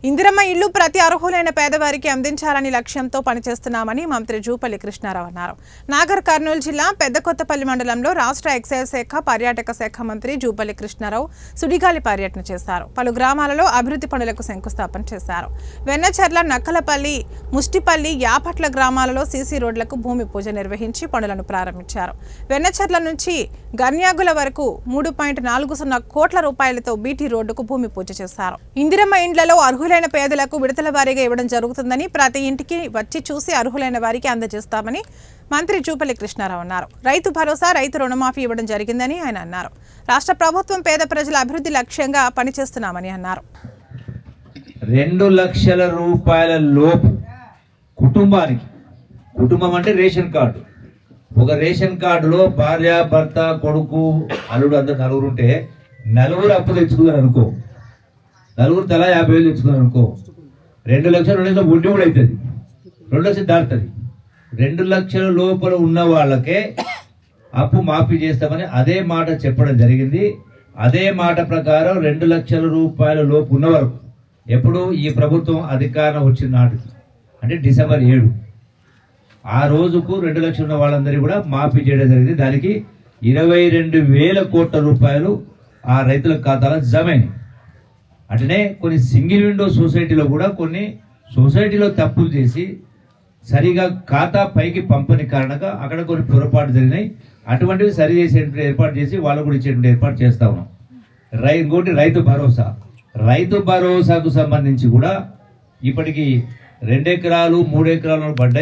ఇందిరమ్మ ఇల్లు ప్రతి అర్హులైన పేదవారికి అందించాలని లక్ష్యంతో పనిచేస్తున్నామని మంత్రి జూపల్లి కృష్ణారావు అన్నారు. నాగర్ కర్నూలు జిల్లా పెద్దకొత్తపల్లి మండలంలో రాష్ట్ర ఎక్సైజ్ శాఖ పర్యాటక శాఖ మంత్రి జూపల్లి కృష్ణారావు సుడిగాలి పర్యటన చేశారు. పలు గ్రామాలలో అభివృద్ధి పనులకు శంకుస్థాపన చేశారు. వెన్నచెర్ల, నక్కలపల్లి, ముష్టిపల్లి, యాపట్ల గ్రామాలలో సీసీ రోడ్లకు భూమి పూజ నిర్వహించి పనులను ప్రారంభించారు. వెన్నచెర్ల నుంచి గన్యాగుల వరకు 3.40 కోట్ల రూపాయలతో బీటీ రోడ్డుకు భూమి పూజ చేశారు. ఇందిరమ్మ ఇండ్లలో అర్హులైన పేదలకు విడతల వారీగా ఇవ్వడం జరుగుతుందని, ప్రతి ఇంటికి వచ్చి చూసి అర్హులైన వారికి అందజేస్తామని మంత్రి జూపల్లి కృష్ణారావు అన్నారు. రైతు భరోసా, రైతు రుణమాఫీ ఇవ్వడం జరిగిందని ఆయన అన్నారు. రాష్ట్ర ప్రభుత్వం పేద ప్రజల అభివృద్ధి లక్ష్యంగా పనిచేస్తున్నామని అన్నారు. 2 లక్షల రూపాయల లోపు కుటుంబానికి, కుటుంబం అంటే రేషన్ కార్డు, ఒక రేషన్ కార్డులో భార్య, భర్త, కొడుకు, అల్లుడు అందరు నలుగురు ఉంటే నలుగురు అప్పు తెచ్చుకున్నారు అనుకో, నలుగురు తలా 50,000 తెచ్చుకున్నారు అనుకో, 2 లక్షలు 2 లక్షల వడ్డీ కూడా అవుతుంది, 2 లక్షలు దాటుతుంది. 2 లక్షల లోపల ఉన్న వాళ్ళకే అప్పు మాఫీ చేస్తామని అదే మాట చెప్పడం జరిగింది. అదే మాట ప్రకారం 2 లక్షల రూపాయల లోపు ఉన్న వరకు, ఎప్పుడు ఈ ప్రభుత్వం అధికారం వచ్చిన నాటికి అంటే డిసెంబర్ 7 ఆ రోజుకు 2 లక్షలు ఉన్న వాళ్ళందరికీ కూడా మాఫీ చేయడం జరిగింది. దానికి 22,000 కోట్ల రూపాయలు ఆ రైతుల ఖాతాలో జమైనాయి. అట్లనే కొన్ని సింగిల్ విండో సొసైటీలో కూడా కొన్ని సొసైటీలో తప్పులు చేసి సరిగా ఖాతా పైకి పంపని కారణంగా అక్కడ కొన్ని పొరపాటు జరిగినాయి. అటువంటివి సరి చేసేటువంటి ఏర్పాటు చేసి వాళ్ళకు కూడా ఇచ్చేటువంటి ఏర్పాటు చేస్తా ఉన్నాం. ఇంకోటి రైతు భరోసా, రైతు భరోసాకు సంబంధించి కూడా ఇప్పటికి 2 ఎకరాలు 3 ఎకరాలు పడ్డాయి.